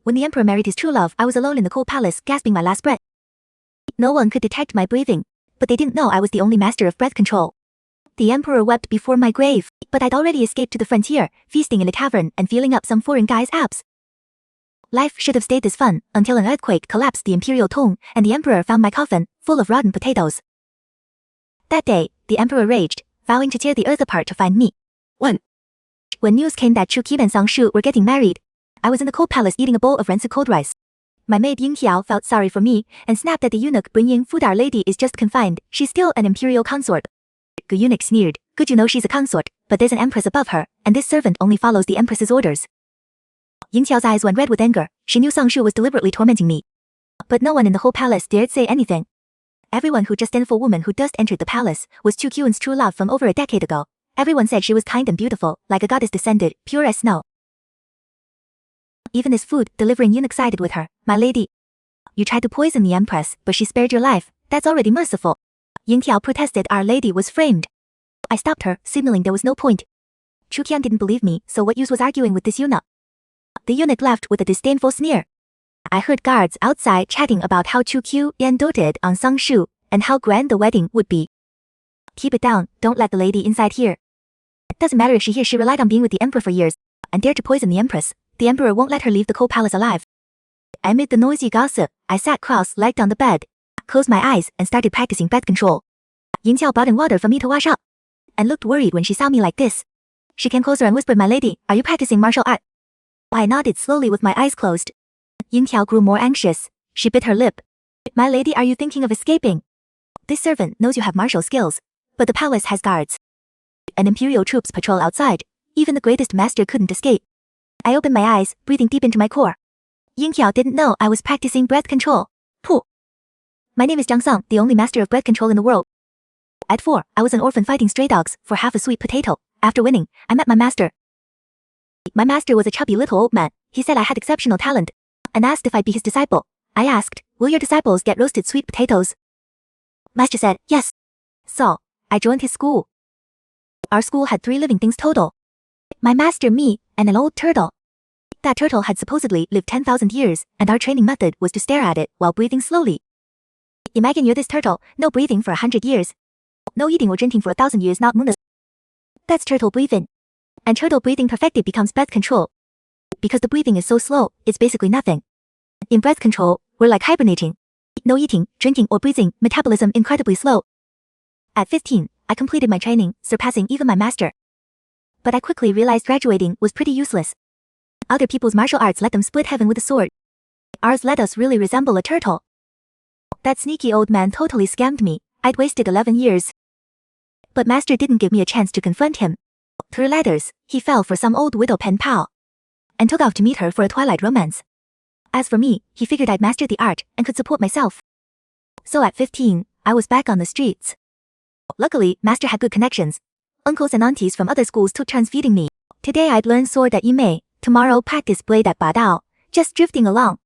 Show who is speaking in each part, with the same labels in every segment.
Speaker 1: When the emperor married his true love, I was alone in the cold palace, gasping my last breath. No one could detect my breathing, but they didn't know I was the only master of breath control. The emperor wept before my grave, but I'd already escaped to the frontier, feasting in a tavern and feeling up some foreign guy's abs. Life should have stayed this fun, until an earthquake collapsed the imperial tomb, and the emperor found my coffin, full of rotten potatoes. That day, the emperor raged, vowing to tear the earth apart to find me.
Speaker 2: 1.
Speaker 1: When news came that Chu Qi and Sang Shu were getting married, I was in the cold palace eating a bowl of rancid cold rice. My maid Ying Tiao felt sorry for me, and snapped at the eunuch bringing food. Our lady is just confined, she's still an imperial consort. The eunuch sneered, good, you know she's a consort, but there's an empress above her, and this servant only follows the empress's orders. Ying Tiao's eyes went red with anger, she knew Sang Shu was deliberately tormenting me. But no one in the whole palace dared say anything. Everyone who just sinful woman who just entered the palace was Chu Qian's true love from over a decade ago. Everyone said she was kind and beautiful, like a goddess descended, pure as snow. Even this food delivering eunuch sided with her. My lady, you tried to poison the empress, but she spared your life. That's already merciful. Ying Tiao protested. Our lady was framed. I stopped her, signaling there was no point. Chu Qian didn't believe me, so what use was arguing with this eunuch? The eunuch laughed with a disdainful sneer. I heard guards outside chatting about how Chu Qian doted on Sang Shu, and how grand the wedding would be. Keep it down, don't let the lady inside hear. It doesn't matter if she hears she relied on being with the emperor for years, and dared to poison the empress. The emperor won't let her leave the cold palace alive. Amid the noisy gossip, I sat cross-legged on the bed, closed my eyes, and started practicing breath control. Ying Tiao brought in water for me to wash up, and looked worried when she saw me like this. She came closer and whispered, my lady, are you practicing martial art? I nodded slowly with my eyes closed. Ying Tiao grew more anxious. She bit her lip. My lady, are you thinking of escaping? This servant knows you have martial skills, but the palace has guards, and imperial troops patrol outside. Even the greatest master couldn't escape. I opened my eyes, breathing deep into my core. Ying Tiao didn't know I was practicing breath control. Pooh. My name is Zhang Song, the only master of breath control in the world. At 4, I was an orphan fighting stray dogs for half a sweet potato. After winning, I met my master. My master was a chubby little old man. He said I had exceptional talent, and asked if I'd be his disciple. I asked, will your disciples get roasted sweet potatoes? Master said, yes. So, I joined his school. Our school had 3 living things total. My master, me, and an old turtle. That turtle had supposedly lived 10,000 years, and our training method was to stare at it while breathing slowly. Imagine you're this turtle, no breathing for 100 years. No eating or drinking for 1,000 years, not moon. That's turtle breathing. And turtle breathing perfected becomes breath control. Because the breathing is so slow, it's basically nothing. In breath control, we're like hibernating. No eating, drinking, or breathing, metabolism incredibly slow. At 15, I completed my training, surpassing even my master. But I quickly realized graduating was pretty useless. Other people's martial arts let them split heaven with a sword. Ours let us really resemble a turtle. That sneaky old man totally scammed me. I'd wasted 11 years. But master didn't give me a chance to confront him. Through letters, he fell for some old widow pen pal, and took off to meet her for a twilight romance. As for me, he figured I'd mastered the art and could support myself. So at 15, I was back on the streets. Luckily, master had good connections. Uncles and aunties from other schools took turns feeding me. Today I'd learn sword at Yimei, tomorrow practice blade at Badao, just drifting along.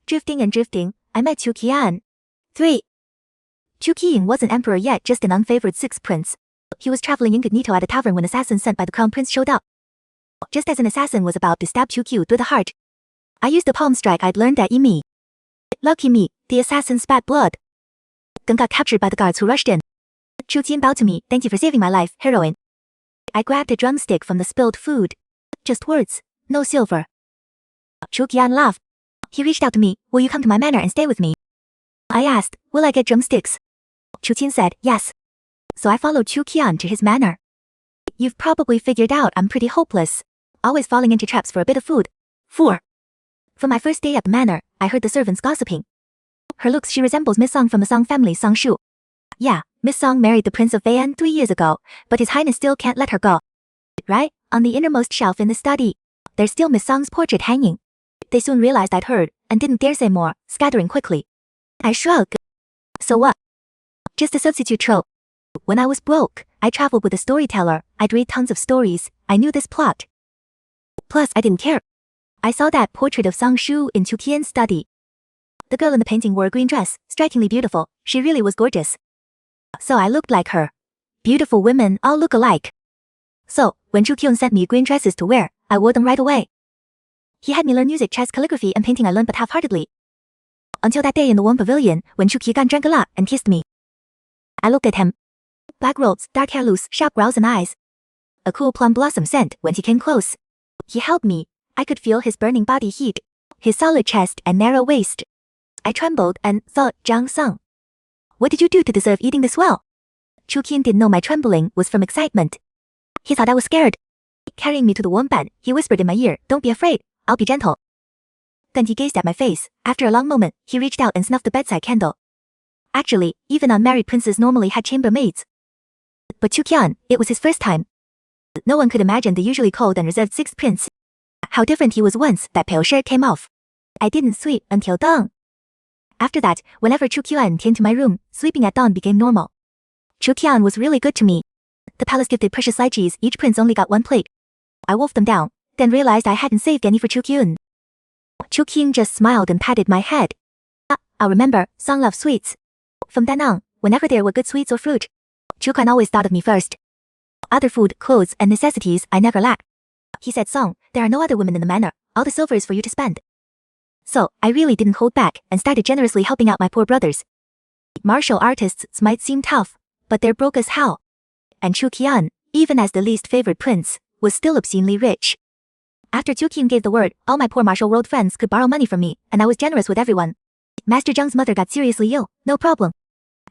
Speaker 1: Drifting and drifting, I met Chu Qian. 3. Chu Qian wasn't emperor yet, just an unfavored 6th prince. He was traveling incognito at a tavern when assassins sent by the crown prince showed up. Just as an assassin was about to stab Chu Qiu through the heart, I used the palm strike I'd learned at Yimei. Lucky me, the assassin spat blood, then got captured by the guards who rushed in. Chu Qian bowed to me, thank you for saving my life, heroine. I grabbed a drumstick from the spilled food. Just words, no silver. Chu Qian laughed. He reached out to me, will you come to my manor and stay with me? I asked, will I get drumsticks? Chu Qian said, yes. So I followed Chu Qian to his manor. You've probably figured out I'm pretty hopeless, always falling into traps for a bit of food. 4. From my first day at the manor, I heard the servants gossiping. Her looks, she resembles Miss Song from the Song family, Sang Shu. Yeah, Miss Song married the Prince of Bei'an 3 years ago, but His Highness still can't let her go. Right, on the innermost shelf in the study, there's still Miss Song's portrait hanging. They soon realized I'd heard, and didn't dare say more, scattering quickly. I shrugged. So what? Just a substitute trope. When I was broke, I traveled with a storyteller, I'd read tons of stories, I knew this plot. Plus, I didn't care. I saw that portrait of Sang Shu in Chu Qian's study. The girl in the painting wore a green dress, strikingly beautiful, she really was gorgeous. So I looked like her. Beautiful women all look alike. So, when Chu Qian sent me green dresses to wear, I wore them right away. He had me learn music, chess, calligraphy, and painting I learned but half-heartedly. Until that day in the warm pavilion, when Chu Qian drank a lot and kissed me. I looked at him. Black robes, dark hair loose, sharp brows and eyes. A cool plum blossom scent when he came close. He held me. I could feel his burning body heat, his solid chest and narrow waist. I trembled and thought, Zhang Song, what did you do to deserve eating this well? Chu Qian didn't know my trembling was from excitement. He thought I was scared. Carrying me to the warm bed, he whispered in my ear, don't be afraid, I'll be gentle. Then he gazed at my face. After a long moment, he reached out and snuffed the bedside candle. Actually, even unmarried princes normally had chambermaids. But Chu Qian, it was his first time. No one could imagine the usually cold and reserved sixth prince. How different he was once that pale shirt came off. I didn't sleep until dawn. After that, whenever Chu Qian came to my room, sleeping at dawn became normal. Chu Qian was really good to me. The palace gifted precious lychees, each prince only got one plate. I wolfed them down, then realized I hadn't saved any for Chu Qian. Chu Qian just smiled and patted my head. I'll remember, Song loves sweets. From then on, whenever there were good sweets or fruit, Chu Qian always thought of me first. Other food, clothes, and necessities I never lacked. He said, Song, there are no other women in the manor, all the silver is for you to spend. So, I really didn't hold back and started generously helping out my poor brothers. Martial artists might seem tough, but they're broke as hell. And Chu Qian, even as the least favored prince, was still obscenely rich. After Chu Qian gave the word, all my poor martial world friends could borrow money from me, and I was generous with everyone. Master Zhang's mother got seriously ill, no problem.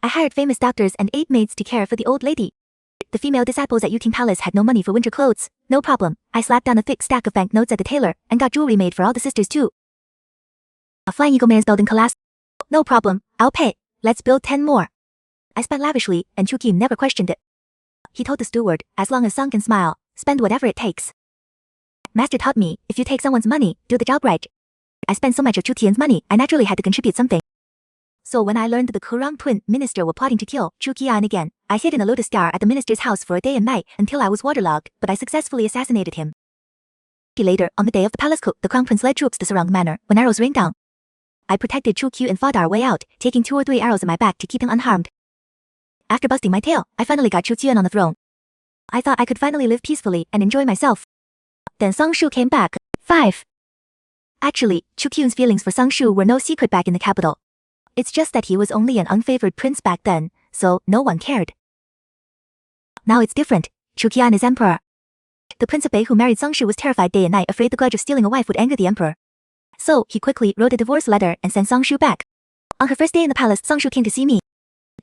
Speaker 1: I hired famous doctors and 8 maids to care for the old lady. The female disciples at Yuting Palace had no money for winter clothes, no problem. I slapped down a thick stack of banknotes at the tailor and got jewelry made for all the sisters too. A Flying Eagle Mayor's building collapsed. No problem, I'll pay. Let's build 10 more. I spent lavishly, and Chu Qian never questioned it. He told the steward, as long as Song can smile, spend whatever it takes. Master taught me, if you take someone's money, do the job right. I spent so much of Chu Qian's money, I naturally had to contribute something. So when I learned the Kurang twin minister were plotting to kill Chu Qian again, I hid in a lotus star at the minister's house for a day and night until I was waterlogged, but I successfully assassinated him. Later, on the day of the palace coup, the crown prince led troops to surround the manor when arrows rained down. I protected Chu Qian and fought our way out, taking 2 or 3 arrows in my back to keep him unharmed. After busting my tail, I finally got Chu Qian on the throne. I thought I could finally live peacefully and enjoy myself. Then Song Shu came back. 5. Actually, Chu Qian's feelings for Song Shu were no secret back in the capital. It's just that he was only an unfavored prince back then, so no one cared. Now it's different. Chu Qian is emperor. The Prince of Bei who married Song Shu was terrified day and night, afraid the grudge of stealing a wife would anger the emperor. So, he quickly wrote a divorce letter and sent Song Shu back. On her first day in the palace, Song Shu came to see me.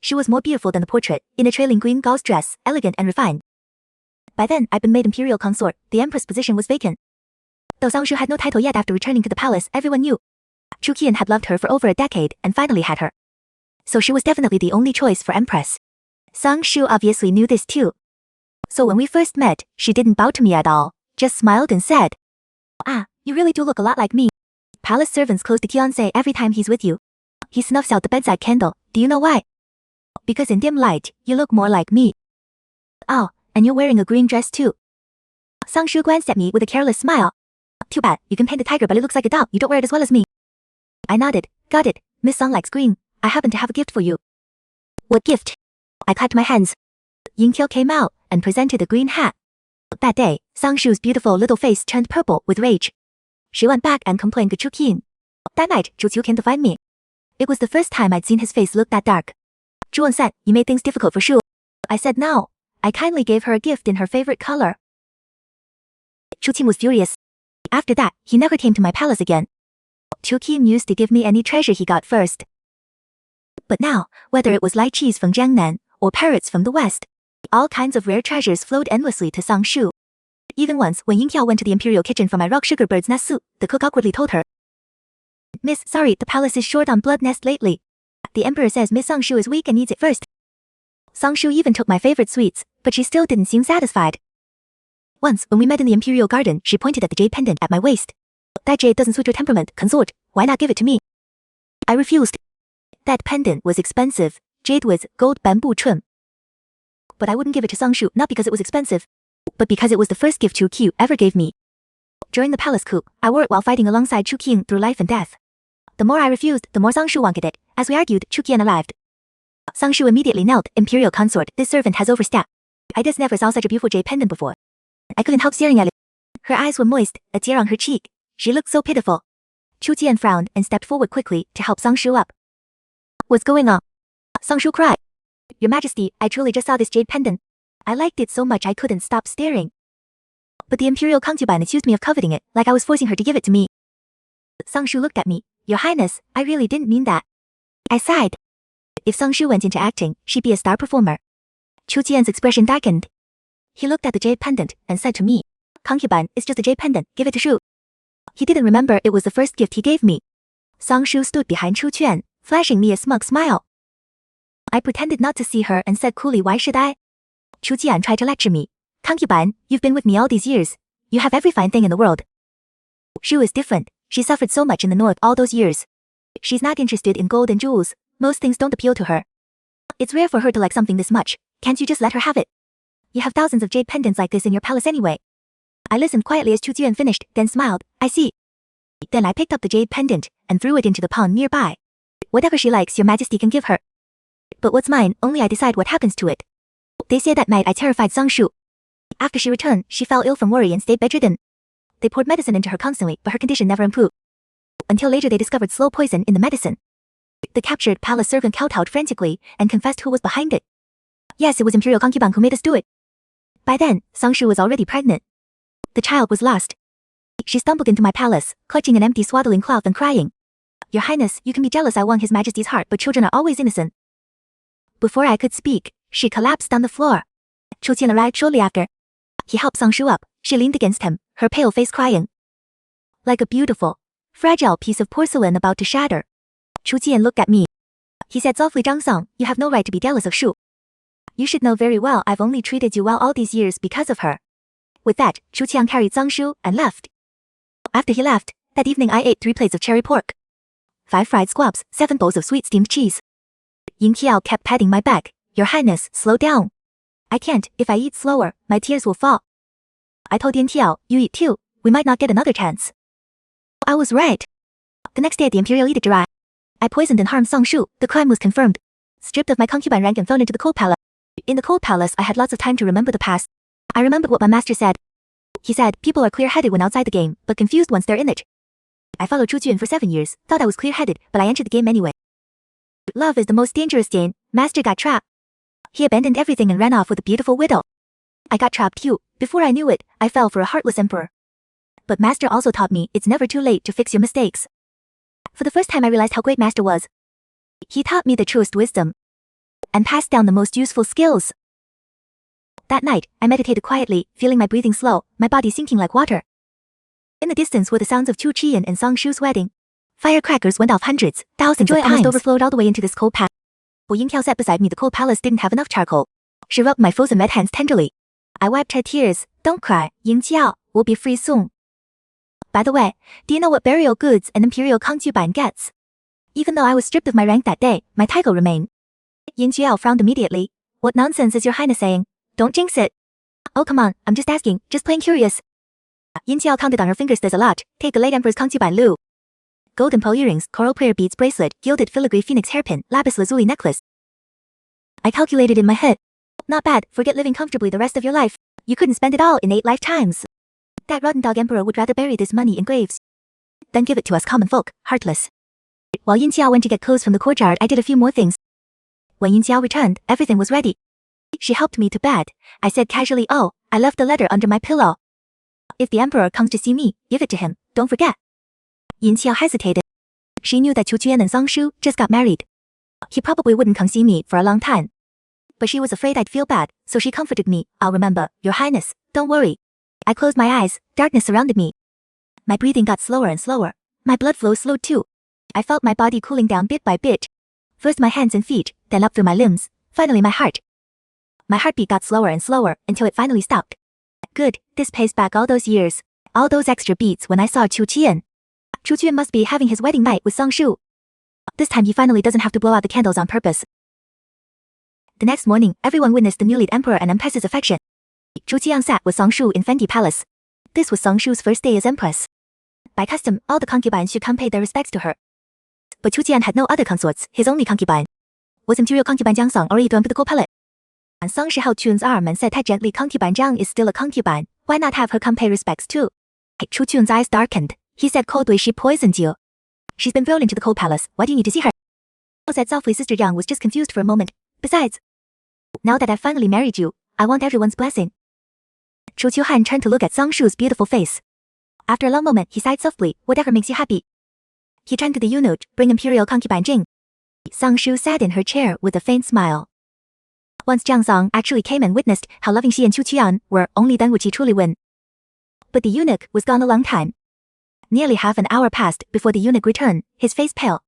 Speaker 1: She was more beautiful than the portrait, in a trailing green gauze dress, elegant and refined. By then, I'd been made imperial consort, the empress position was vacant. Though Song Shu had no title yet, after returning to the palace, everyone knew Chu Qian had loved her for over a decade and finally had her. So she was definitely the only choice for empress. Song Shu obviously knew this too. So when we first met, she didn't bow to me at all, just smiled and said, you really do look a lot like me. Palace servants close to Qian every time he's with you. He snuffs out the bedside candle. Do you know why? Because in dim light, you look more like me. Oh, and you're wearing a green dress too. Song Shu glanced at me with a careless smile. Too bad, you can paint a tiger but it looks like a dog, you don't wear it as well as me. I nodded. Got it, Miss Song likes green. I happen to have a gift for you. What gift? I clapped my hands. Ying Tiao came out and presented a green hat. That day, Song Shu's beautiful little face turned purple with rage. She went back and complained to Chu Qian. That night, Zhu Qiu came to find me. It was the first time I'd seen his face look that dark. Zhuan said, you made things difficult for Shu. I said no. I kindly gave her a gift in her favorite color. Chu Qian was furious. After that, he never came to my palace again. Chu Qian used to give me any treasure he got first. But now, whether it was lychees from Jiangnan or parrots from the west, all kinds of rare treasures flowed endlessly to Song Shu. Even once, when Ying Tiao went to the imperial kitchen for my rock sugar bird's nest soup, the cook awkwardly told her, Miss, sorry, the palace is short on blood nest lately. The emperor says Miss Song Shu is weak and needs it first. Song Shu even took my favorite sweets, but she still didn't seem satisfied. Once, when we met in the imperial garden, she pointed at the jade pendant at my waist. That jade doesn't suit your temperament, consort. Why not give it to me? I refused. That pendant was expensive. Jade was gold bamboo trim. But I wouldn't give it to Song Shu, not because it was expensive, but because it was the first gift Chu Qiu ever gave me. During the palace coup, I wore it while fighting alongside Chu Qian through life and death. The more I refused, the more Song Shu wanted it. As we argued, Chu Qian arrived. Song Shu immediately knelt. Imperial consort, this servant has overstepped. I just never saw such a beautiful jade pendant before. I couldn't help staring at it. Her eyes were moist, a tear on her cheek. She looked so pitiful. Chu Qian frowned and stepped forward quickly to help Song Shu up. What's going on? Song Shu cried. Your Majesty, I truly just saw this jade pendant. I liked it so much I couldn't stop staring. But the imperial concubine accused me of coveting it, like I was forcing her to give it to me. Song Shu looked at me. Your Highness, I really didn't mean that. I sighed. If Song Shu went into acting, she'd be a star performer. Chu Qian's expression darkened. He looked at the jade pendant and said to me, Concubine, it's just a jade pendant, give it to Shu. He didn't remember it was the first gift he gave me. Song Shu stood behind Chu Qian, flashing me a smug smile. I pretended not to see her and said coolly, why should I? Chu Qian tried to lecture me. Concubine, you've been with me all these years. You have every fine thing in the world. Shu is different. She suffered so much in the north all those years. She's not interested in gold and jewels. Most things don't appeal to her. It's rare for her to like something this much. Can't you just let her have it? You have thousands of jade pendants like this in your palace anyway. I listened quietly as Chu Qian finished, then smiled. I see. Then I picked up the jade pendant and threw it into the pond nearby. Whatever she likes, your Majesty can give her. But what's mine, only I decide what happens to it. They say that night I terrified Song Shu. After she returned, she fell ill from worry and stayed bedridden. They poured medicine into her constantly, but her condition never improved. Until later they discovered slow poison in the medicine. The captured palace servant kowtowed frantically and confessed who was behind it. Yes, it was Imperial Concubine who made us do it. By then, Song Shu was already pregnant. The child was lost. She stumbled into my palace, clutching an empty swaddling cloth and crying. Your Highness, you can be jealous I won His Majesty's heart, but children are always innocent. Before I could speak, she collapsed on the floor. Chu Qian arrived shortly after. He helped Song Shu up. She leaned against him, her pale face crying. Like a beautiful, fragile piece of porcelain about to shatter. Chu Qian looked at me. He said softly, Zhang Song, you have no right to be jealous of Shu. You should know very well I've only treated you well all these years because of her. With that, Chu Qian carried Song Shu and left. After he left, that evening I ate 3 plates of cherry pork, 5 fried squabs, 7 bowls of sweet steamed cheese. Ying Qiao kept patting my back. Your Highness, slow down. I can't. If I eat slower, my tears will fall. I told Yin Qiao, you eat too. We might not get another chance. I was right. The next day at the Imperial Edict arrived. I poisoned and harmed Song Shu. The crime was confirmed. Stripped of my concubine rank and thrown into the cold palace. In the cold palace, I had lots of time to remember the past. I remembered what my master said. He said, people are clear-headed when outside the game, but confused once they're in it. I followed Chu Jun for 7 years, thought I was clear-headed, but I entered the game anyway. Love is the most dangerous game. Master got trapped. He abandoned everything and ran off with a beautiful widow. I got trapped too. Before I knew it, I fell for a heartless emperor. But Master also taught me it's never too late to fix your mistakes. For the first time I realized how great Master was. He taught me the truest wisdom and passed down the most useful skills. That night, I meditated quietly, feeling my breathing slow, my body sinking like water. In the distance were the sounds of Chu Qian and Song Shu's wedding. Firecrackers went off hundreds, thousands of times. Joy almost overflowed all the way into this cold palace. While Ying Qiao sat beside me, the cold palace didn't have enough charcoal. She rubbed my frozen red hands tenderly. I wiped her tears. Don't cry, Ying Qiao, we'll be free soon. By the way, do you know what burial goods an imperial concubine gets? Even though I was stripped of my rank that day, my title remained. Ying Qiao frowned immediately. What nonsense is your Highness saying? Don't jinx it. Oh come on, I'm just asking, just plain curious. Yin Qiao counted on her fingers. There's a lot. Take the late emperor's concubine Lu. Golden pearl earrings, coral prayer beads bracelet, gilded filigree phoenix hairpin, lapis lazuli necklace. I calculated in my head. Not bad, forget living comfortably the rest of your life. You couldn't spend it all in 8 lifetimes. That rotten dog emperor would rather bury this money in graves than give it to us common folk, heartless. While Yin Qiao went to get clothes from the courtyard, I did a few more things. When Yin Qiao returned, everything was ready. She helped me to bed. I said casually, oh, I left the letter under my pillow. If the emperor comes to see me, give it to him, don't forget. Yin Qiao hesitated. She knew that Chu Qian and Song Shu just got married. He probably wouldn't come see me for a long time. But she was afraid I'd feel bad, so she comforted me. I'll remember, Your Highness, don't worry. I closed my eyes, darkness surrounded me. My breathing got slower and slower. My blood flow slowed too. I felt my body cooling down bit by bit. First my hands and feet, then up through my limbs, finally my heart. My heartbeat got slower and slower until it finally stopped. Good, this pays back all those years, all those extra beats when I saw Chu Qian. Chu Qian must be having his wedding night with Song Shu. This time he finally doesn't have to blow out the candles on purpose. The next morning, everyone witnessed the newly emperor and empress's affection. Chu Qian sat with Song Shu in Fendi Palace. This was Song Shu's first day as empress. By custom, all the concubines should come pay their respects to her. But Chu Qian had no other consorts. His only concubine was imperial concubine Jiang Song, already thrown to the cold pallet. And Song Shi held Chun's arm and said that gently, concubine Jiang is still a concubine. Why not have her come pay respects too? Chu Chun's eyes darkened. He said coldly she poisoned you. She's been thrown into the cold palace. Why do you need to see her? Said softly. Sister Yang was just confused for a moment. Besides, now that I've finally married you, I want everyone's blessing. Chu Qiuhan turned to look at Song Shu's beautiful face. After a long moment, he sighed softly. Whatever makes you happy. He turned to the eunuch, bring imperial concubine Jing. Song Shu sat in her chair with a faint smile. Once Jiang Song actually came and witnessed how loving she and Chu Qiuhan were, only then would she truly win. But the eunuch was gone a long time. Nearly half an hour passed before the eunuch returned, his face pale.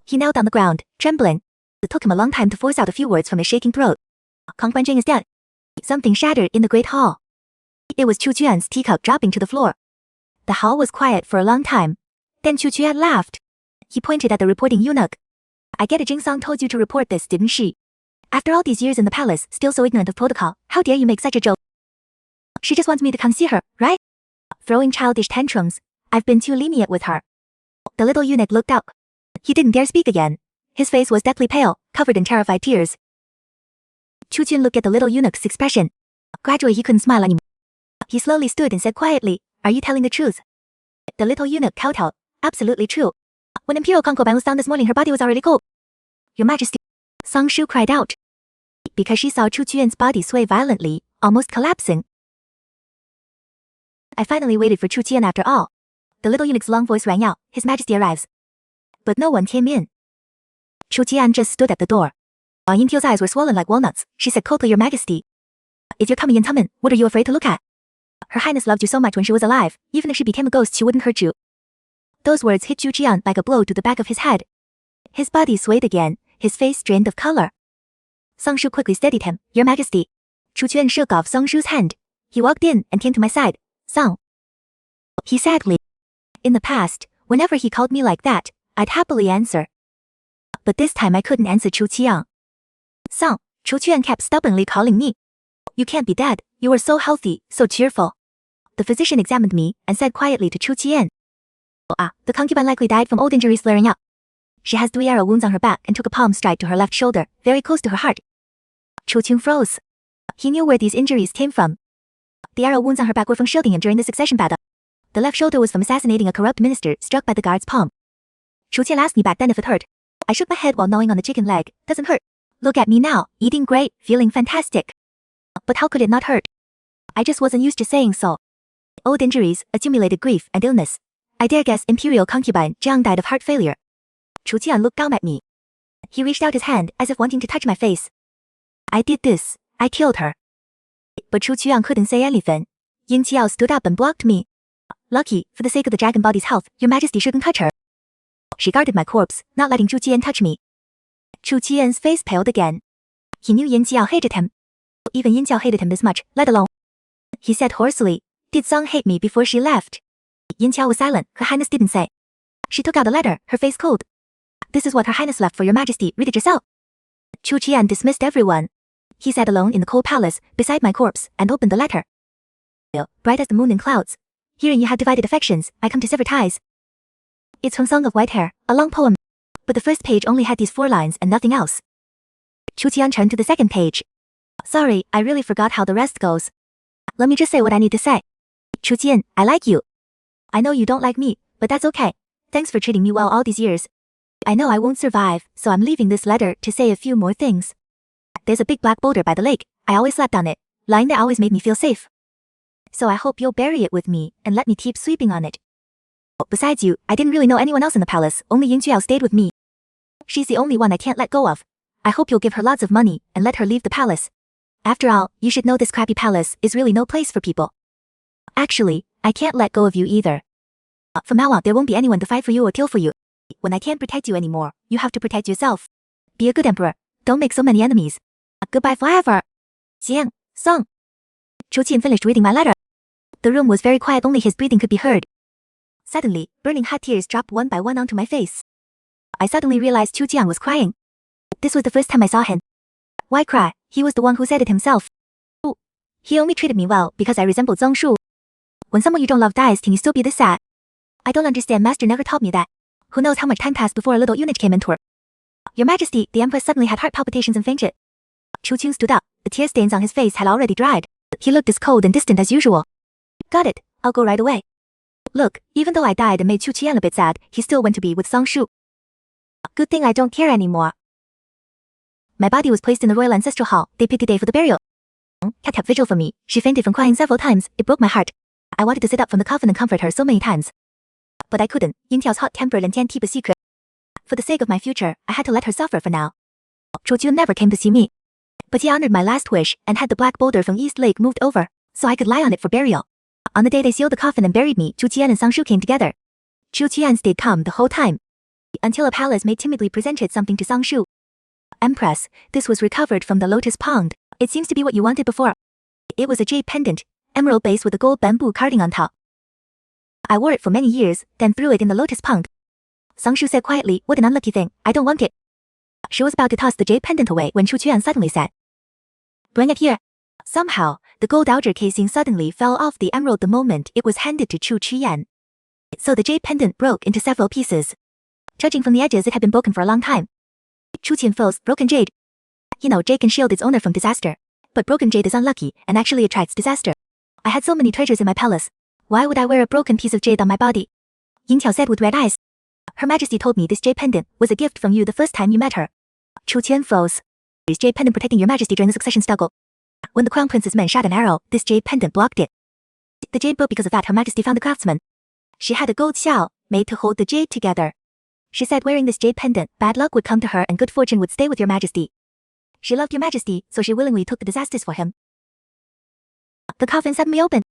Speaker 1: He knelt on the ground, trembling. It took him a long time to force out a few words from his shaking throat. Kong Guanjing is dead. Something shattered in the great hall. It was Chu Qiuhan's teacup dropping to the floor. The hall was quiet for a long time. Then Chu Qiuhan laughed. He pointed at the reporting eunuch. I get it, Jing Song told you to report this, didn't she? After all these years in the palace, still so ignorant of protocol, how dare you make such a joke? She just wants me to come see her, right? Throwing childish tantrums. I've been too lenient with her. The little eunuch looked up. He didn't dare speak again. His face was deathly pale, covered in terrified tears. Chu Qun looked at the little eunuch's expression. Gradually he couldn't smile anymore. He slowly stood and said quietly, Are you telling the truth? The little eunuch kowtowed. Absolutely true. When Imperial concubine was found this morning, her body was already cold. Your Majesty. Song Shu cried out. Because she saw Chu Qun's body sway violently, almost collapsing. I finally waited for Chu Qian after all. The little eunuch's long voice rang out, His Majesty arrives. But no one came in. Chu Qian just stood at the door. Wang Yintiu's eyes were swollen like walnuts. She said coldly, Your Majesty. If you're coming in, Tummin, what are you afraid to look at? Her Highness loved you so much when she was alive, even if she became a ghost she wouldn't hurt you. Those words hit Chu Qian like a blow to the back of his head. His body swayed again, his face drained of color. Song Shu quickly steadied him, Your Majesty. Chu Qian shook off Song Shu's hand. He walked in and came to my side. Song. He sadly. In the past, whenever he called me like that, I'd happily answer. But this time I couldn't answer Chu Qian. Song, Chu Qian kept stubbornly calling me. You can't be dead, you were so healthy, so cheerful. The physician examined me and said quietly to Chu Qian. The concubine likely died from old injuries flaring up. She has 3 arrow wounds on her back and took a palm strike to her left shoulder, very close to her heart. Chu Qun froze. He knew where these injuries came from. The arrow wounds on her back were from shielding him during the succession battle. The left shoulder was from assassinating a corrupt minister struck by the guard's palm. Chu Qian asked me back then if it hurt. I shook my head while gnawing on the chicken leg. Doesn't hurt. Look at me now, eating great, feeling fantastic. But how could it not hurt? I just wasn't used to saying so. Old injuries, accumulated grief and illness. I dare guess Imperial concubine Jiang died of heart failure. Chu Qian looked down at me. He reached out his hand as if wanting to touch my face. I did this. I killed her. But Chu Qian couldn't say anything. Yin Qiao stood up and blocked me. Lucky, for the sake of the dragon body's health, Your Majesty shouldn't touch her. She guarded my corpse, not letting Chu Qian touch me. Chu Qian's face paled again. He knew Yin Qiao hated him. Even Yin Qiao hated him this much, let alone. He said hoarsely, Did Song hate me before she left? Yin Qiao was silent, Her Highness didn't say. She took out a letter, her face cold. This is what Her Highness left for Your Majesty, read it yourself. Chu Qian dismissed everyone. He sat alone in the cold palace, beside my corpse, and opened the letter. Bright as the moon in clouds. Hearing you had divided affections, I come to sever ties. It's from Song of White Hair, a long poem. But the first page only had these 4 lines and nothing else. Chu Qian turned to the second page. Sorry, I really forgot how the rest goes. Let me just say what I need to say. Chu Qian, I like you. I know you don't like me, but that's okay. Thanks for treating me well all these years. I know I won't survive, so I'm leaving this letter to say a few more things. There's a big black boulder by the lake. I always slept on it. Lying there always made me feel safe. So I hope you'll bury it with me and let me keep sleeping on it. Besides you, I didn't really know anyone else in the palace, only Yin Qiao stayed with me. She's the only one I can't let go of. I hope you'll give her lots of money and let her leave the palace. After all, you should know this crappy palace is really no place for people. Actually, I can't let go of you either. From now on, there won't be anyone to fight for you or kill for you. When I can't protect you anymore, you have to protect yourself. Be a good emperor. Don't make so many enemies. Goodbye forever. Jiang, Song. Chu Qian finished reading my letter. The room was very quiet, only his breathing could be heard. Suddenly, burning hot tears dropped one by one onto my face. I suddenly realized Chu Jiang was crying. This was the first time I saw him. Why cry? He was the one who said it himself. Oh, he only treated me well because I resembled Zhang Shu. When someone you don't love dies, can you still be this sad? I don't understand, Master never taught me that. Who knows how much time passed before a little eunuch came into her. Your Majesty, the Empress suddenly had heart palpitations and fainted. Chu Qun stood up. The tear stains on his face had already dried. He looked as cold and distant as usual. Got it. I'll go right away. Look, even though I died and made Chu Qian a bit sad, he still went to be with Song Shu. Good thing I don't care anymore. My body was placed in the royal ancestral hall. They picked a day for the burial. Kat kept vigil for me. She fainted from crying several times. It broke my heart. I wanted to sit up from the coffin and comfort her so many times. But I couldn't. Yingtiao's hot-tempered and can't keep a secret. For the sake of my future, I had to let her suffer for now. Chu Qian never came to see me. But he honored my last wish and had the black boulder from East Lake moved over, so I could lie on it for burial. On the day they sealed the coffin and buried me, Chu Qian and Sang Shu came together. Chu Qian stayed calm the whole time, until a palace maid timidly presented something to Sang Shu. Empress, this was recovered from the lotus pond. It seems to be what you wanted before. It was a jade pendant, emerald base with a gold bamboo carding on top. I wore it for many years, then threw it in the lotus pond. Sang Shu said quietly, what an unlucky thing, I don't want it. She was about to toss the jade pendant away when Chu Qian suddenly said, bring it here. Somehow, the gold outer casing suddenly fell off the emerald the moment it was handed to Chu Qian. So the jade pendant broke into several pieces. Judging from the edges, it had been broken for a long time. Chu Qianfou's broken jade. You know, jade can shield its owner from disaster. But broken jade is unlucky and actually attracts disaster. I had so many treasures in my palace. Why would I wear a broken piece of jade on my body? Yingtiao said with red eyes. Her Majesty told me this jade pendant was a gift from you the first time you met her. Chu Qianfou's jade pendant protecting your Majesty during the succession struggle. When the Crown Prince's men shot an arrow, this jade pendant blocked it. The jade broke because of that. Her Majesty found the craftsman. She had a gold xiao made to hold the jade together. She said wearing this jade pendant, bad luck would come to her and good fortune would stay with your Majesty. She loved your Majesty, so she willingly took the disasters for him. The coffin suddenly opened.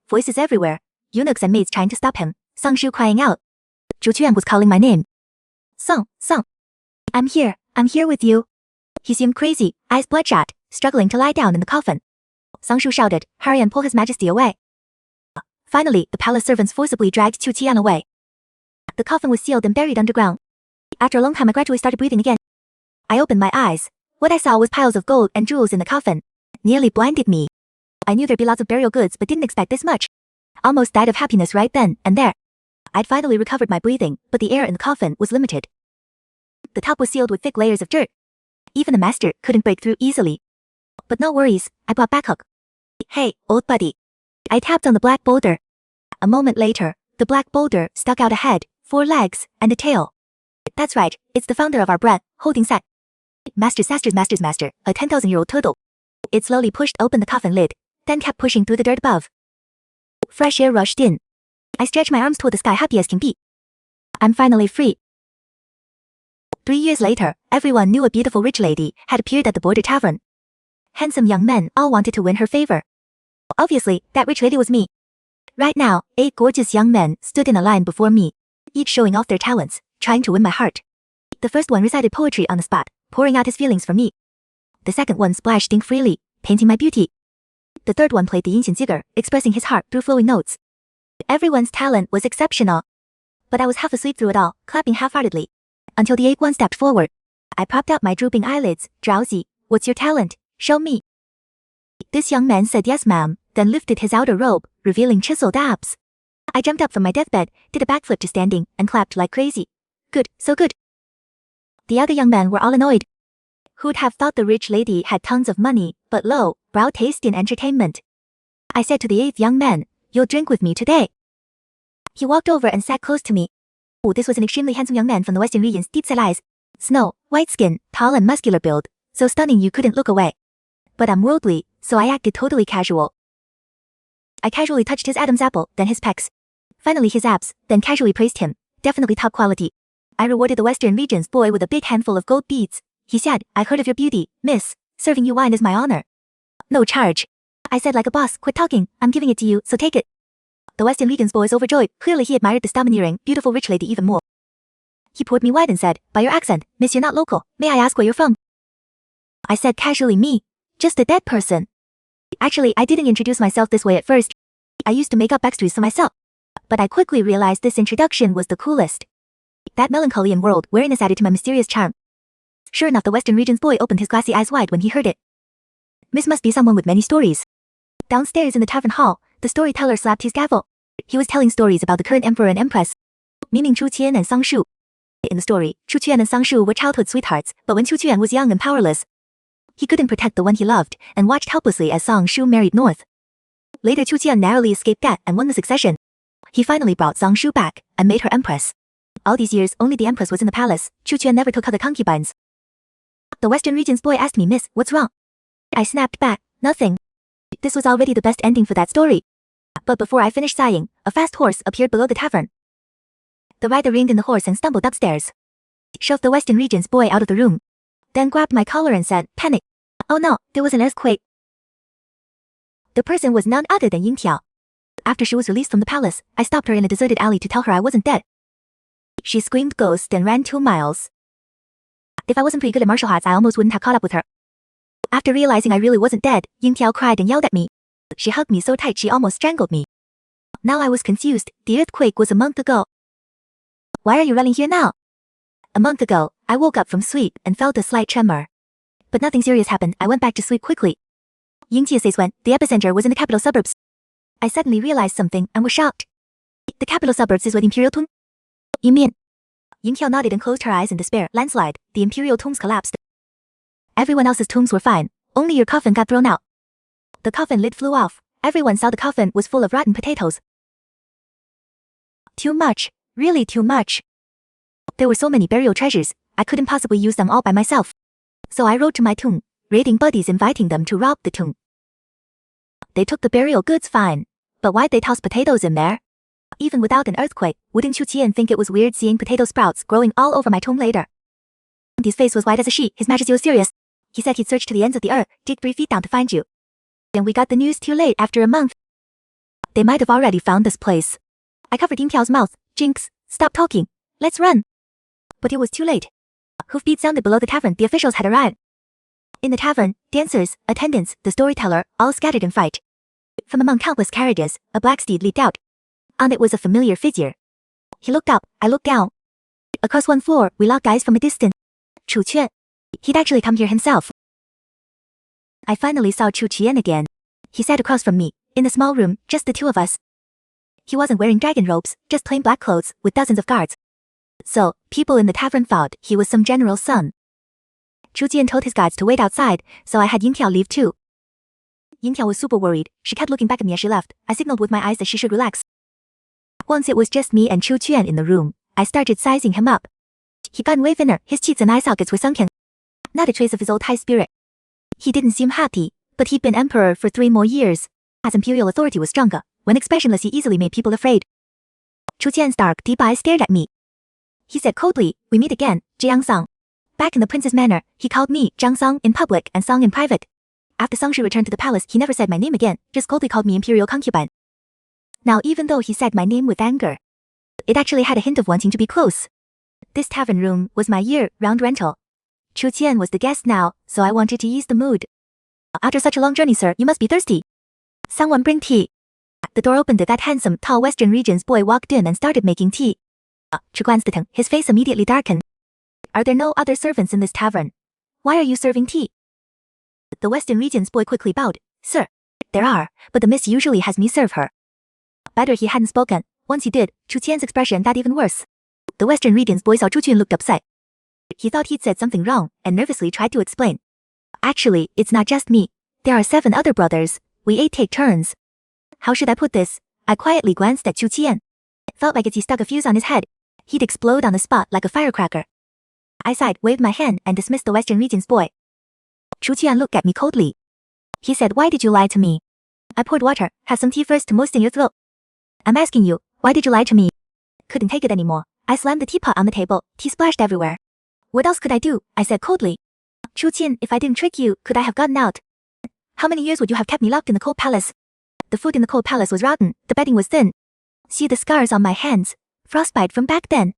Speaker 1: Voices everywhere, eunuchs and maids trying to stop him, Sang Shu crying out. Zhu Quan was calling my name. Song. I'm here with you. He seemed crazy, eyes bloodshot, struggling to lie down in the coffin. Sang Shu shouted, hurry and pull his Majesty away. Finally, the palace servants forcibly dragged Chu Qian away. The coffin was sealed and buried underground. After a long time I gradually started breathing again. I opened my eyes. What I saw was piles of gold and jewels in the coffin. Nearly blinded me. I knew there'd be lots of burial goods but didn't expect this much. Almost died of happiness right then and there. I'd finally recovered my breathing, but the air in the coffin was limited. The top was sealed with thick layers of dirt. Even the master couldn't break through easily. But no worries, I brought back Hook. Hey, old buddy. I tapped on the black boulder. A moment later, the black boulder stuck out a head, 4 legs, and a tail. That's right, it's the founder of our bread, holding set. Master, a 10,000-year-old turtle. It slowly pushed open the coffin lid, then kept pushing through the dirt above. Fresh air rushed in. I stretched my arms toward the sky, happy as can be. I'm finally free. 3 years later, everyone knew a beautiful rich lady had appeared at the border tavern. Handsome young men all wanted to win her favor. Obviously, that rich lady was me. Right now, 8 gorgeous young men stood in a line before me, each showing off their talents, trying to win my heart. The first one recited poetry on the spot, pouring out his feelings for me. The second one splashed ink freely, painting my beauty. The third one played the Yinxian Jigger, expressing his heart through flowing notes. Everyone's talent was exceptional. But I was half asleep through it all, clapping half-heartedly. Until the 8th one stepped forward. I propped up my drooping eyelids, drowsy. What's your talent? Show me. This young man said yes ma'am, then lifted his outer robe, revealing chiseled abs. I jumped up from my deathbed, did a backflip to standing, and clapped like crazy. Good, so good. The other young men were all annoyed. Who'd have thought the rich lady had tons of money, but low, brow taste in entertainment? I said to the 8th young man, you'll drink with me today. He walked over and sat close to me. Oh, this was an extremely handsome young man from the western regions, deep-set eyes, snow, white skin, tall and muscular build, so stunning you couldn't look away. But I'm worldly, so I acted totally casual. I casually touched his Adam's apple, then his pecs. Finally his abs, then casually praised him, definitely top quality. I rewarded the western region's boy with a big handful of gold beads. He said, I heard of your beauty, miss. Serving you wine is my honor. No charge. I said like a boss, quit talking, I'm giving it to you, so take it. The Western Legion's boy is overjoyed. Clearly he admired this domineering, beautiful rich lady even more. He poured me wine and said, by your accent, miss you're not local, may I ask where you're from? I said casually me. Just a dead person. Actually, I didn't introduce myself this way at first. I used to make up extras for myself. But I quickly realized this introduction was the coolest. That melancholy and world weariness added to my mysterious charm. Sure enough, the Western Region's boy opened his glassy eyes wide when he heard it. Miss must be someone with many stories. Downstairs in the tavern hall, the storyteller slapped his gavel. He was telling stories about the current emperor and empress, meaning Chu Qian and Sang Shu. In the story, Chu Qian and Sang Shu were childhood sweethearts, but when Chu Qian was young and powerless, he couldn't protect the one he loved, and watched helplessly as Sang Shu married north. Later Chu Qian narrowly escaped death and won the succession. He finally brought Zhang Shu back and made her empress. All these years, only the empress was in the palace. Chu Quan never took other concubines. The Western Region's boy asked me, "Miss, what's wrong?" I snapped back, "Nothing." This was already the best ending for that story. But before I finished sighing, a fast horse appeared below the tavern. The rider reined in the horse and stumbled upstairs. Shoved the Western Region's boy out of the room. Then grabbed my collar and said, "Panic. Oh no, there was an earthquake." The person was none other than Ying Tiao. After she was released from the palace, I stopped her in a deserted alley to tell her I wasn't dead. She screamed ghost and ran 2 miles. If I wasn't pretty good at martial arts, I almost wouldn't have caught up with her. After realizing I really wasn't dead, Ying Tiao cried and yelled at me. She hugged me so tight she almost strangled me. Now I was confused. The earthquake was a month ago. Why are you running here now? A month ago, I woke up from sleep and felt a slight tremor. But nothing serious happened. I went back to sleep quickly. Ying Tiao says when the epicenter was in the capital suburbs. I suddenly realized something and was shocked. The capital suburbs is what Imperial Tomb? You mean? Ying Tiao nodded and closed her eyes in despair. Landslide, the Imperial tombs collapsed. Everyone else's tombs were fine. Only your coffin got thrown out. The coffin lid flew off. Everyone saw the coffin was full of rotten potatoes. Too much. Really too much. There were so many burial treasures, I couldn't possibly use them all by myself. So I rode to my tomb, raiding buddies inviting them to rob the tomb. They took the burial goods fine. But why'd they toss potatoes in there? Even without an earthquake, wouldn't Chu Qian think it was weird seeing potato sprouts growing all over my tomb later? His face was white as a sheet. His Majesty was serious. He said he'd search to the ends of the earth, dig 3 feet down to find you. And we got the news too late after a month. They might have already found this place. I covered Ying Tiao's mouth. Jinx, stop talking. Let's run. But it was too late. Hoofbeats sounded below the tavern. The officials had arrived. In the tavern, dancers, attendants, the storyteller, all scattered in fright. From among countless carriages, a black steed leaped out. On it was a familiar figure. He looked up, I looked down. Across one floor, we locked eyes from a distance. Chu Quan. He'd actually come here himself. I finally saw Chu Qian again. He sat across from me, in the small room, just the 2 of us. He wasn't wearing dragon robes, just plain black clothes, with dozens of guards. So, people in the tavern thought he was some general's son. Chu Qian told his guards to wait outside, so I had Ying Tiao leave too. Ying Tiao was super worried. She kept looking back at me as she left. I signaled with my eyes that she should relax. Once it was just me and Chu Quan in the room, I started sizing him up. He'd gotten way thinner. His cheeks and eye sockets were sunken. Not a trace of his old high spirit. He didn't seem happy, but he'd been emperor for 3 more years. As imperial authority was stronger, when expressionless he easily made people afraid. Chu Qian's dark, deep eyes stared at me. He said coldly, "We meet again, Jiang Song." Back in the prince's manor, he called me Zhang Song in public and Song in private. After Song Shu returned to the palace, he never said my name again, just coldly called me imperial concubine. Now even though he said my name with anger, it actually had a hint of wanting to be close. This tavern room was my year-round rental. Chu Qian was the guest now, so I wanted to ease the mood. "After such a long journey, sir, you must be thirsty. Someone bring tea." The door opened and that handsome, tall Western Region's boy walked in and started making tea. Chu glanced at him, his face immediately darkened. "Are there no other servants in this tavern? Why are you serving tea?" The Western Region's boy quickly bowed. "Sir, there are, but the miss usually has me serve her." Better he hadn't spoken. Once he did, Chu Qian's expression got even worse. The Western Region's boy saw Chu Qian looked upset. He thought he'd said something wrong, and nervously tried to explain. "Actually, it's not just me. There are 7 other brothers. We 8 take turns." How should I put this? I quietly glanced at Chu Qian. It felt like as he stuck a fuse on his head, he'd explode on the spot like a firecracker. I sighed, waved my hand, and dismissed the Western Region's boy. Chu Qian looked at me coldly. He said, "Why did you lie to me?" I poured water. "Have some tea first to moisten your throat." "I'm asking you, why did you lie to me?" Couldn't take it anymore. I slammed the teapot on the table. Tea splashed everywhere. "What else could I do?" I said coldly. "Chu Qian, if I didn't trick you, could I have gotten out? How many years would you have kept me locked in the cold palace?" The food in the cold palace was rotten. The bedding was thin. See the scars on my hands. Frostbite from back then.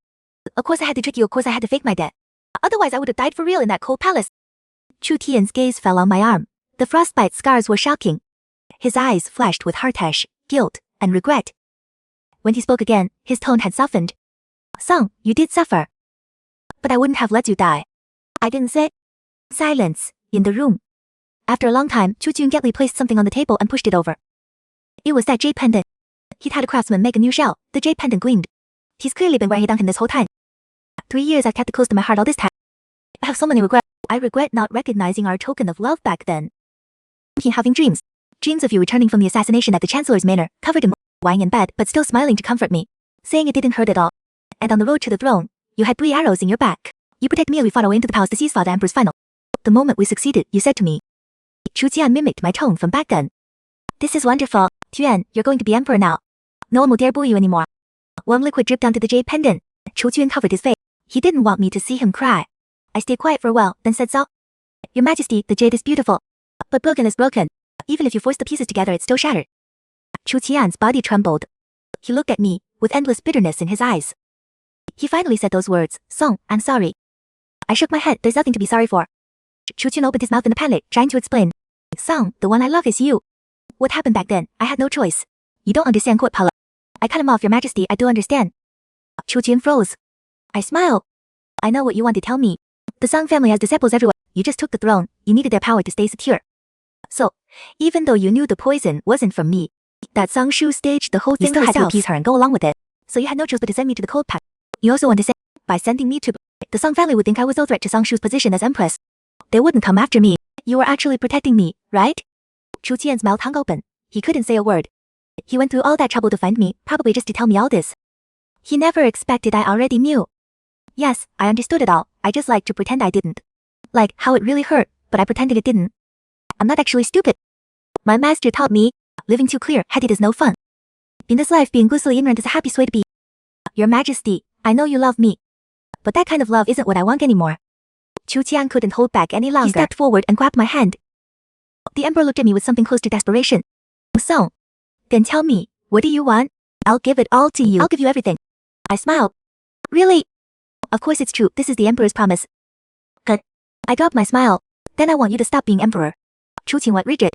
Speaker 1: Of course I had to trick you. Of course I had to fake my death. Otherwise I would have died for real in that cold palace. Chu Tian's gaze fell on my arm. The frostbite scars were shocking. His eyes flashed with heartache, guilt, and regret. When he spoke again, his tone had softened. "Song, you did suffer. But I wouldn't have let you die." I didn't say. Silence, in the room. After a long time, Chu Jun gently placed something on the table and pushed it over. It was that jade pendant. He'd had a craftsman make a new shell. The jade pendant gleamed. He's clearly been wearing Duncan this whole time. 3 years I've kept it close to my heart all this time. I have so many regrets. I regret not recognizing our token of love back then. Having dreams. Dreams of you returning from the assassination at the Chancellor's manor, covered in lying in bed but still smiling to comfort me, saying it didn't hurt at all. And on the road to the throne, you had 3 arrows in your back. You protected me as we fought our way into the palace to seize the Emperor's final. The moment we succeeded, you said to me. Chu Qian mimicked my tone from back then. This is wonderful, Tuan, you're going to be emperor now. No one will dare bully you anymore. Warm liquid dripped onto the jade pendant. Chu Qian covered his face. He didn't want me to see him cry. I stayed quiet for a while, then said so. Your Majesty, the jade is beautiful. But broken is broken. Even if you force the pieces together, it's still shattered. Chu Qian's body trembled. He looked at me, with endless bitterness in his eyes. He finally said those words, Song, I'm sorry. I shook my head, there's nothing to be sorry for. Chu Qian opened his mouth in a panic, trying to explain. Song, the one I love is you. What happened back then, I had no choice. You don't understand court palace. I cut him off, Your Majesty, I do understand. Chu Qian froze. I smiled. I know what you want to tell me. The Song family has disciples everywhere. You just took the throne, you needed their power to stay secure. So, even though you knew the poison wasn't from me, that Song Shu staged the whole thing herself. You still had to appease her and go along with it. So you had no choice but to send me to the cold path. You also want to say, by sending me to the Song family would think I was no threat to Song Shu's position as empress. They wouldn't come after me. You were actually protecting me, right? Chu Qian's mouth hung open. He couldn't say a word. He went through all that trouble to find me, probably just to tell me all this. He never expected I already knew. Yes, I understood it all. I just liked to pretend I didn't. Like how it really hurt, but I pretended it didn't. I'm not actually stupid. My master taught me, living too clear-headed is no fun. In this life, being blissfully ignorant is a happy way to be. Your Majesty, I know you love me. But that kind of love isn't what I want anymore. Chu Qian couldn't hold back any longer. He stepped forward and grabbed my hand. The Emperor looked at me with something close to desperation. So, then tell me, what do you want? I'll give it all to you. I'll give you everything. I smiled. Really? Of course it's true, this is the Emperor's promise. Good. I dropped my smile. Then I want you to stop being Emperor. Chu Qing went rigid.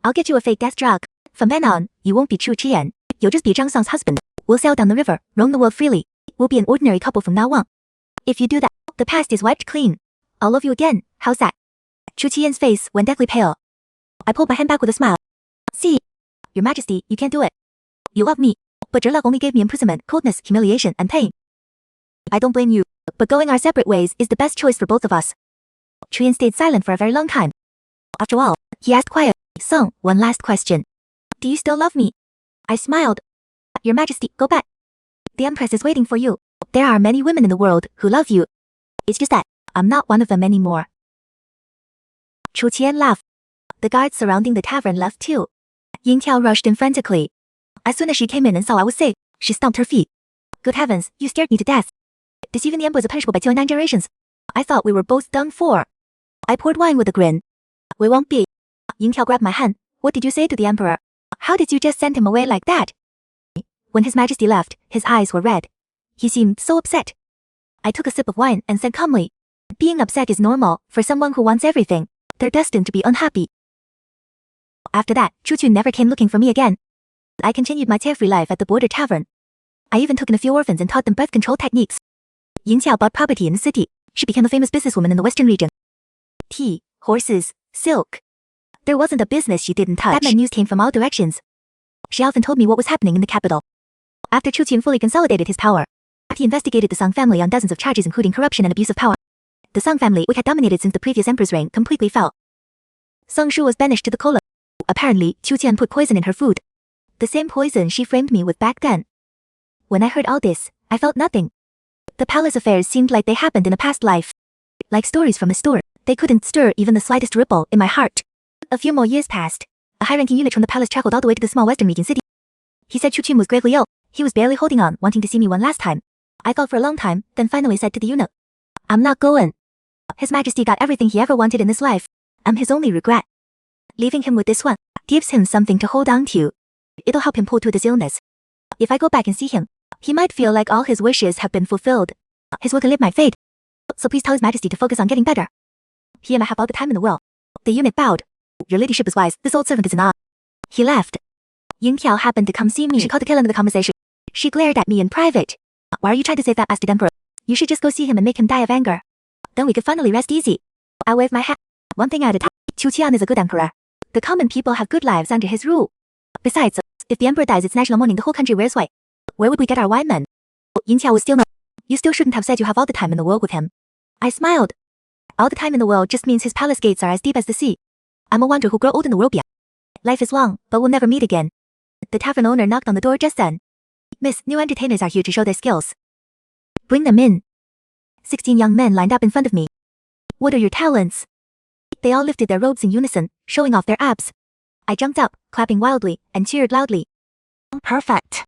Speaker 1: I'll get you a fake death drug. From then on, you won't be Chu Qian. You'll just be Zhang Song's husband. We'll sail down the river, roam the world freely. We'll be an ordinary couple from now on. If you do that, the past is wiped clean. I'll love you again, how's that? Chu Qian's face went deathly pale. I pulled my hand back with a smile. See? Your Majesty, you can't do it. You love me, but your love only gave me imprisonment, coldness, humiliation, and pain. I don't blame you, but going our separate ways is the best choice for both of us. Chuyan stayed silent for a very long time. After all, he asked quietly, Song, one last question. Do you still love me? I smiled. Your Majesty, go back. The Empress is waiting for you. There are many women in the world who love you. It's just that, I'm not one of them anymore. Chu Qian laughed. The guards surrounding the tavern left too. Ying Tiao rushed in frantically. As soon as she came in and saw I was safe, she stomped her feet. Good heavens, you scared me to death. Deceiving the Emperor is punishable by killing 9 generations. I thought we were both done for. I poured wine with a grin. We won't be. Ying Tiao grabbed my hand. What did you say to the Emperor? How did you just send him away like that? When His Majesty left, his eyes were red. He seemed so upset. I took a sip of wine and said calmly, being upset is normal for someone who wants everything. They're destined to be unhappy. After that, Chu Qun never came looking for me again. I continued my carefree life at the border tavern. I even took in a few orphans and taught them birth control techniques. Ying Xiao bought property in the city. She became a famous businesswoman in the western region. Tea, horses, silk. There wasn't a business she didn't touch. That meant news came from all directions. She often told me what was happening in the capital. After Chu Qun fully consolidated his power, he investigated the Song family on dozens of charges including corruption and abuse of power. The Song family, which had dominated since the previous emperor's reign, completely fell. Song Shu was banished to the cola. Apparently, Chu Qian put poison in her food. The same poison she framed me with back then. When I heard all this, I felt nothing. The palace affairs seemed like they happened in a past life. Like stories from a story, they couldn't stir even the slightest ripple in my heart. A few more years passed. A high-ranking eunuch from the palace traveled all the way to the small western region city. He said Chu Qun was gravely ill. He was barely holding on, wanting to see me one last time. I thought for a long time, then finally said to the eunuch, I'm not going. His Majesty got everything he ever wanted in this life. I'm his only regret. Leaving him with this one gives him something to hold on to. It'll help him pull through this illness. If I go back and see him, he might feel like all his wishes have been fulfilled. His will to live might fade. So please tell His Majesty to focus on getting better. He and I have all the time in the world. The eunuch bowed. Your ladyship is wise. This old servant is in awe. He left. Ying Tiao happened to come see me. She called the tail end of the conversation. She glared at me in private. Why are you trying to save that bastard emperor? You should just go see him and make him die of anger. Then we could finally rest easy. I waved my hat. One thing at a time. Chu Qian is a good emperor. The common people have good lives under his rule. Besides, if the emperor dies, it's national mourning. The whole country wears white. Where would we get our wine men? Ying Tiao was still not. You still shouldn't have said you have all the time in the world with him. I smiled. All the time in the world just means his palace gates are as deep as the sea. I'm a wanderer who'll grow old in the world beyond. Life is long, but we'll never meet again. The tavern owner knocked on the door just then. Miss, new entertainers are here to show their skills. Bring them in. 16 young men lined up in front of me. What are your talents? They all lifted their robes in unison, showing off their abs. I jumped up, clapping wildly, and cheered loudly. Perfect.